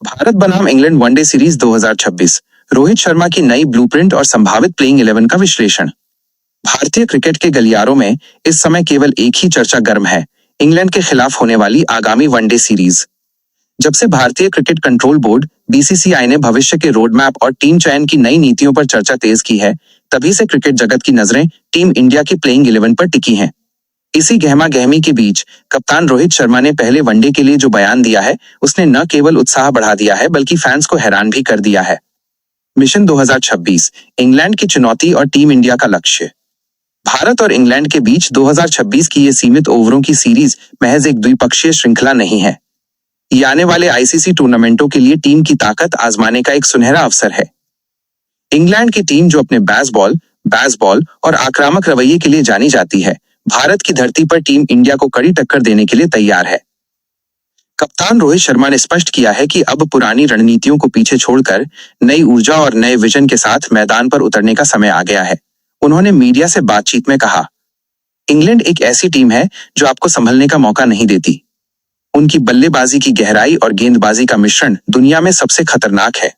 भारत बनाम England one day series 2026। Rohit Sharma की नई ब्लूप्रिंट और संभावित प्लेइंग 11 का विश्लेषण। भारतीय क्रिकेट के गलियारों में इस समय केवल एक ही चर्चा गर्म है, इंग्लैंड के खिलाफ होने वाली आगामी वनडे सीरीज। जब से भारतीय क्रिकेट कंट्रोल बोर्ड बीसीसीआई ने भविष्य के रोड मैप और टीम चयन की नई नीतियों पर चर्चा तेज की है, तभी से क्रिकेट जगत की नजरें टीम इंडिया की प्लेइंग 11 पर टिकी हैं। इसी गहमा गहमी के बीच कप्तान रोहित शर्मा ने पहले वनडे के लिए जो बयान दिया है, उसने न केवल उत्साह बढ़ा दिया है बल्कि फैंस को हैरान भी कर दिया है। मिशन 2026, इंग्लैंड की चुनौती और टीम इंडिया का लक्ष्य। भारत और इंग्लैंड के बीच 2026 की ये सीमित ओवरों की सीरीज महज एक द्विपक्षीय श्रृंखला नहीं है। ये आने वाले आईसीसी टूर्नामेंटों के लिए टीम की ताकत आजमाने का एक सुनहरा अवसर है। इंग्लैंड की टीम, जो अपने बेसबॉल और आक्रामक रवैये के लिए जानी जाती है, भारत की धरती पर टीम इंडिया को कड़ी टक्कर देने के लिए तैयार है। कप्तान रोहित शर्मा ने स्पष्ट किया है कि अब पुरानी रणनीतियों को पीछे छोड़कर नई ऊर्जा और नए विजन के साथ मैदान पर उतरने का समय आ गया है। उन्होंने मीडिया से बातचीत में कहा, इंग्लैंड एक ऐसी टीम है जो आपको संभलने का मौका नहीं देती। उनकी बल्लेबाजी की गहराई और गेंदबाजी का मिश्रण दुनिया में सबसे खतरनाक है।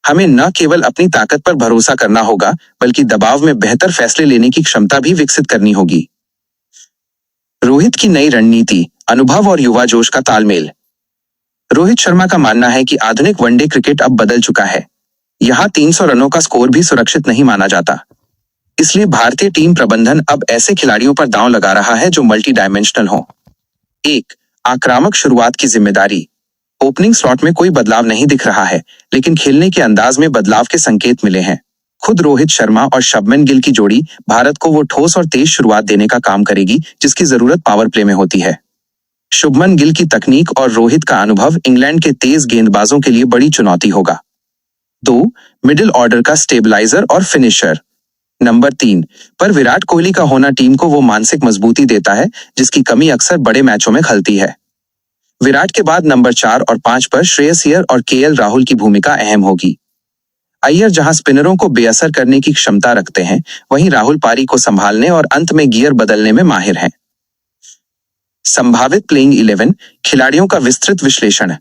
हमें न केवल अपनी ताकत पर भरोसा करना होगा, बल्कि दबाव में बेहतर फैसले लेने की क्षमता भी विकसित करनी होगी। रोहित की नई रणनीति, अनुभव और युवा जोश का तालमेल। रोहित शर्मा का मानना है कि आधुनिक वनडे क्रिकेट अब बदल चुका है। यहां 300 रनों का स्कोर भी सुरक्षित नहीं माना जाता। इसलिए भारतीय टीम प्रबंधन अब ऐसे खिलाड़ियों पर दांव लगा रहा है जो मल्टी डायमेंशनल हो। 1. आक्रामक शुरुआत की जिम्मेदारी। ओपनिंग स्लॉट में कोई बदलाव नहीं दिख रहा है, लेकिन खेलने के अंदाज में बदलाव के संकेत मिले हैं। खुद रोहित शर्मा और शुभमन गिल की जोड़ी भारत को वो ठोस और तेज शुरुआत देने का काम करेगी जिसकी जरूरत पावर प्ले में होती है। शुभमन गिल की तकनीक और रोहित का अनुभव इंग्लैंड के तेज गेंदबाजों के लिए बड़ी चुनौती होगा। 2. मिडिल ऑर्डर का स्टेबलाइजर और फिनिशर। नंबर 3 पर विराट कोहली का होना टीम को वो मानसिक मजबूती देता है जिसकी कमी अक्सर बड़े मैचों में खलती है। विराट के बाद नंबर 4 और 5 पर श्रेयस अय्यर और केएल राहुल की भूमिका अहम होगी। अय्यर जहां स्पिनरों को बेअसर करने की क्षमता रखते हैं, वहीं राहुल पारी को संभालने और अंत में गियर बदलने में माहिर हैं। संभावित प्लेइंग 11 खिलाड़ियों का विस्तृत विश्लेषण।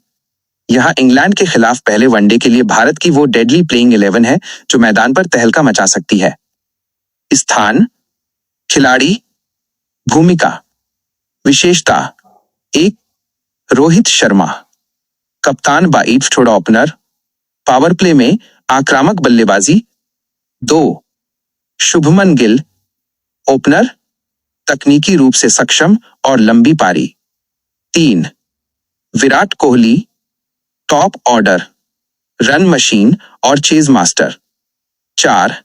यहां इंग्लैंड के खिलाफ पहले वनडे के लिए भारत की वो डेडली प्लेइंग 11 है जो मैदान पर तहलका मचा सकती है। स्थान, खिलाड़ी, भूमिका, विशेषता। 1. रोहित शर्मा, कप्तान बाइट थोड़ा ओपनर, पावर प्ले में आक्रामक बल्लेबाजी। 2. शुभमन गिल, ओपनर, तकनीकी रूप से सक्षम और लंबी पारी। 3. Virat Kohli, top order, run machine और chase master. 4.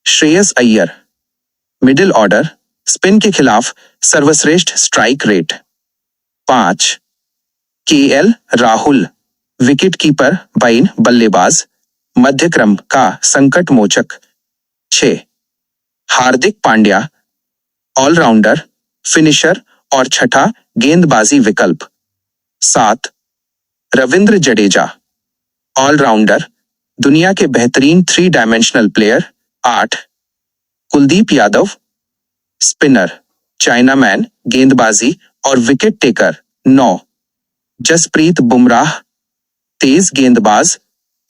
Shreyas Iyer, middle order, spin के खिलाफ सर्वश्रेष्ठ strike rate. 5. KL Rahul, wicket keeper, बाइन बल्लेबाज, मध्य क्रम का संकट मोचक। 6. हार्दिक पांड्या, ऑलराउंडर, फिनिशर और छठा गेंदबाजी विकल्प। 7. रविंद्र जडेजा, ऑलराउंडर, दुनिया के बेहतरीन 3 dimensional player. 8. Kuldeep Yadav, spinner, chinaman, गेंदबाजी और विकेट टेकर। 9. जसप्रीत बुमराह, तेज गेंदबाज,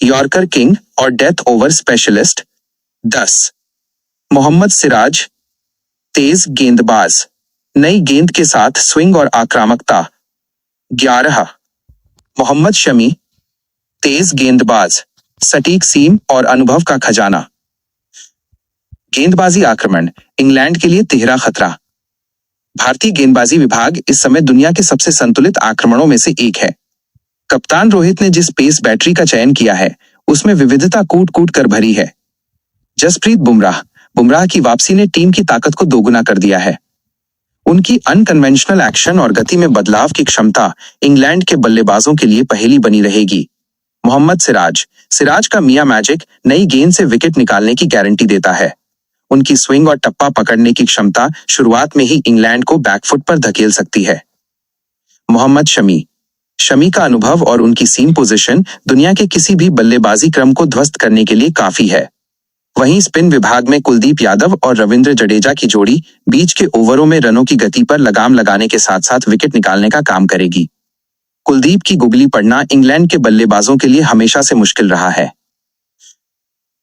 यॉर्कर किंग और death over specialist. 10. Mohammed Siraj, तेज गेंदबाज, नई गेंद के साथ स्विंग और आक्रामकता। 11. मोहम्मद शमी, तेज गेंदबाज, सटीक सीम और अनुभव का खजाना। गेंदबाजी आक्रमण, इंग्लैंड के लिए तिहरा खतरा। भारतीय गेंदबाजी विभाग इस समय दुनिया के सबसे संतुलित आक्रमणों में से एक है। कप्तान रोहित ने जिस पेस बैटरी का चयन किया है, उसमें विविधता कूट कूट कर भरी है। जसप्रीत बुमराह की वापसी ने टीम की ताकत को दोगुना कर दिया है। उनकी अनकन्वेंशनल एक्शन और गति में बदलाव की क्षमता इंग्लैंड के बल्लेबाजों के लिए पहेली बनी रहेगी। मोहम्मद सिराज का मियां मैजिक नई गेंद से विकेट निकालने की गारंटी देता है। उनकी स्विंग और टप्पा पकड़ने की क्षमता शुरुआत में ही इंग्लैंड को बैकफुट पर धकेल सकती है। मोहम्मद शमी का अनुभव और उनकी सीम पोजीशन दुनिया के किसी भी बल्लेबाजी क्रम को ध्वस्त करने के लिए काफी है। वहीं स्पिन विभाग में कुलदीप यादव और रविंद्र जडेजा की जोड़ी बीच के ओवरों में रनों की गति पर लगाम लगाने के साथ साथ विकेट निकालने का काम करेगी। कुलदीप की गुगली पड़ना इंग्लैंड के बल्लेबाजों के लिए हमेशा से मुश्किल रहा है।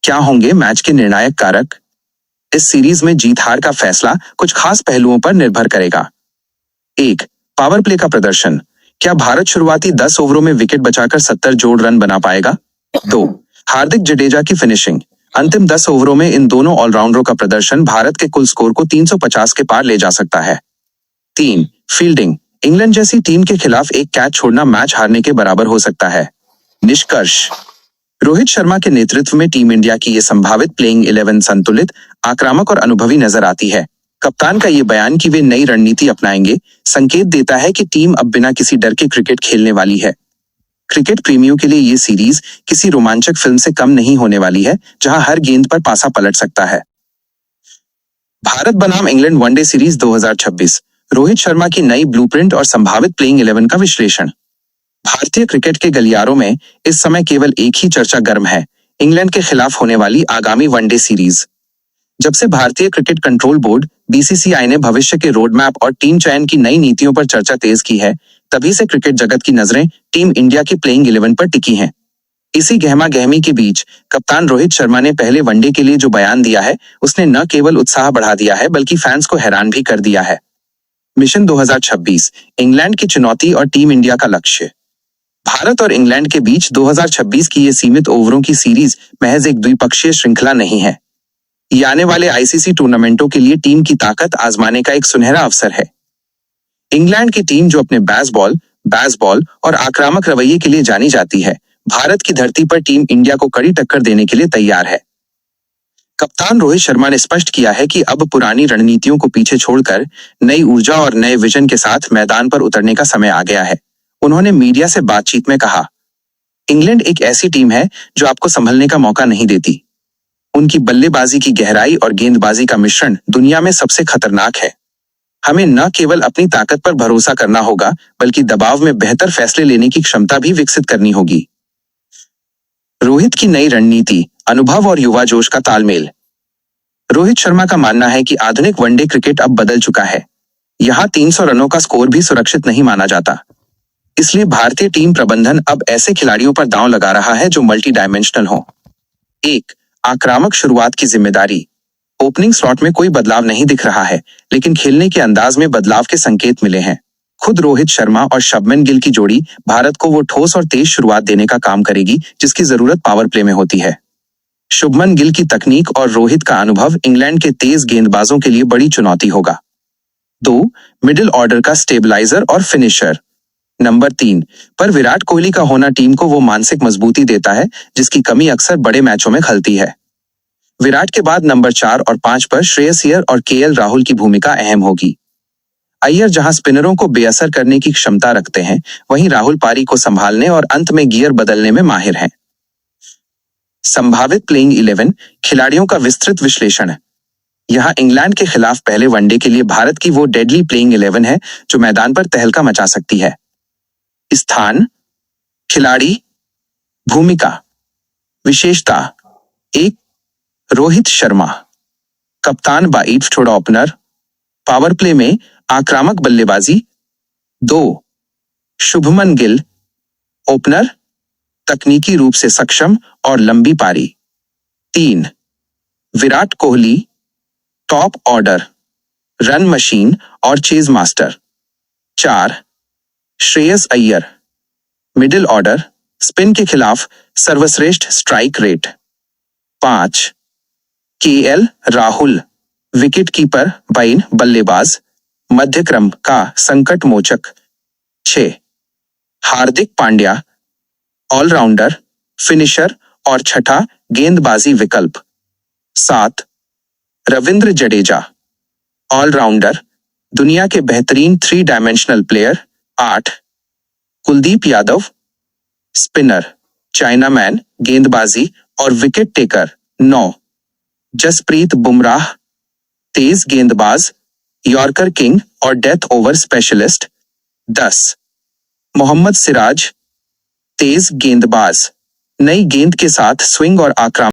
क्या होंगे मैच के निर्णायक कारक? इस सीरीज में जीत हार का फैसला कुछ खास पहलुओं पर निर्भर करेगा। 1. पावर प्ले का प्रदर्शन। क्या भारत शुरुआती 10 ओवरों में विकेट बचाकर 70 जोड़ रन बना पाएगा? 2. हार्दिक जडेजा की फिनिशिंग। अंतिम 10 ओवरों में इन दोनों ऑलराउंडरों का प्रदर्शन भारत के कुल स्कोर को 350 के पार ले जा सकता है। 3. फील्डिंग। इंग्लैंड जैसी टीम के खिलाफ एक कैच छोड़ना मैच हारने के बराबर हो सकता है। निष्कर्ष: रोहित शर्मा के नेतृत्व में टीम इंडिया की ये संभावित प्लेइंग 11 संतुलित, आक्रामक और अनुभवी नजर आती है। कप्तान का ये बयान कि वे नई रणनीति अपनाएंगे संकेत देता है कि टीम अब बिना किसी डर के क्रिकेट खेलने वाली है। क्रिकेट प्रेमियों के लिए ये सीरीज किसी रोमांचक फिल्म से कम नहीं होने वाली है, जहां हर गेंद पर पासा पलट सकता है। भारत बनाम England one day series 2026, Rohit Sharma की नई ब्लूप्रिंट और संभावित प्लेइंग 11 का विश्लेषण। भारतीय क्रिकेट के गलियारों में इस समय केवल एक ही चर्चा गर्म है, इंग्लैंड के खिलाफ होने वाली आगामी वनडे सीरीज। जब से भारतीय क्रिकेट कंट्रोल बोर्ड बीसीसीआई ने भविष्य के रोड मैप और टीम चयन की नई नीतियों पर चर्चा तेज की है, तभी से क्रिकेट जगत की नजरें टीम इंडिया की प्लेइंग 11 पर टिकी हैं। इसी गहमा गहमी के बीच कप्तान रोहित शर्मा ने पहले वनडे के लिए जो बयान दिया है, उसने न केवल उत्साह बढ़ा दिया है बल्कि फैंस को हैरान भी कर दिया है। मिशन 2026, इंग्लैंड की चुनौती और टीम इंडिया का लक्ष्य। भारत और इंग्लैंड के बीच 2026 की ये सीमित ओवरों की सीरीज महज एक द्विपक्षीय श्रृंखला नहीं है। ये आने वाले आईसीसी टूर्नामेंटों के लिए टीम की ताकत आजमाने का एक सुनहरा अवसर है। इंग्लैंड की टीम जो अपने बेसबॉल और आक्रामक रवैये के लिए जानी जाती है, भारत की धरती पर टीम इंडिया को कड़ी टक्कर देने के लिए तैयार है। कप्तान रोहित शर्मा ने स्पष्ट किया है कि अब पुरानी रणनीतियों को पीछे छोड़कर नई ऊर्जा और नए विजन के साथ मैदान पर उतरने का समय आ गया है। उन्होंने मीडिया से बातचीत में कहा, इंग्लैंड एक ऐसी टीम है जो आपको संभलने का मौका नहीं देती। उनकी बल्लेबाजी की गहराई और गेंदबाजी का मिश्रण दुनिया में सबसे खतरनाक है। हमें न केवल अपनी ताकत पर भरोसा करना होगा, बल्कि दबाव में बेहतर फैसले लेने की क्षमता भी विकसित करनी होगी। रोहित की नई रणनीति, अनुभव और युवा जोश का तालमेल। रोहित शर्मा का मानना है कि आधुनिक वनडे क्रिकेट अब बदल चुका है। यहां 300 रनों का स्कोर भी सुरक्षित नहीं माना जाता। इसलिए भारतीय टीम प्रबंधन अब ऐसे खिलाड़ियों पर दांव लगा रहा है जो मल्टी डायमेंशनल हो। 1. आक्रामक शुरुआत की जिम्मेदारी। ओपनिंग स्लॉट में कोई बदलाव नहीं दिख रहा है, लेकिन खेलने के अंदाज में बदलाव के संकेत मिले हैं। खुद रोहित शर्मा और शुभमन गिल की जोड़ी भारत को वो ठोस और तेज शुरुआत देने का काम करेगी जिसकी जरूरत पावर प्ले में होती है। शुभमन गिल की तकनीक और रोहित का अनुभव इंग्लैंड के तेज गेंदबाजों के लिए बड़ी चुनौती होगा। 2. मिडिल ऑर्डर का स्टेबलाइजर और फिनिशर। नंबर 3 पर विराट कोहली का होना टीम को वो मानसिक मजबूती देता है जिसकी कमी अक्सर बड़े मैचों में खलती है। विराट के बाद नंबर 4 और 5 पर श्रेयस अय्यर और केएल राहुल की भूमिका अहम होगी। अय्यर जहां स्पिनरों को बेअसर करने की क्षमता रखते हैं, वहीं राहुल पारी को संभालने और अंत में गियर बदलने में माहिर हैं। संभावित प्लेइंग 11 खिलाड़ियों का विस्तृत विश्लेषण। यहां इंग्लैंड के खिलाफ पहले वनडे के लिए भारत की वो डेडली प्लेइंग 11 है जो मैदान पर तहलका मचा सकती है। स्थान, खिलाड़ी, भूमिका, विशेषता। 1. रोहित शर्मा, कप्तान बाइट थोड़ा ओपनर, पावर प्ले में आक्रामक बल्लेबाजी। 2. शुभमन गिल, ओपनर, तकनीकी रूप से सक्षम और लंबी पारी। 3. Virat Kohli, top order, run machine और chase master. 4. Shreyas Iyer, middle order, spin के खिलाफ सर्वश्रेष्ठ strike rate. 5. KL Rahul, wicket keeper बाइन बल्लेबाज, मध्यक्रम का संकट मोचक। 6. हार्दिक पांड्या, ऑलराउंडर, फिनिशर और छठा गेंदबाजी विकल्प। 7. रविंद्र जडेजा, ऑलराउंडर, दुनिया के बेहतरीन 3 dimensional player. 8. Kuldeep Yadav, spinner, chinaman, गेंदबाजी और विकेट टेकर। 9. जसप्रीत बुमराह, तेज गेंदबाज, यॉर्कर किंग और death over specialist. 10. Mohammed Siraj, तेज गेंदबाज, नई गेंद के साथ स्विंग और आक्रामक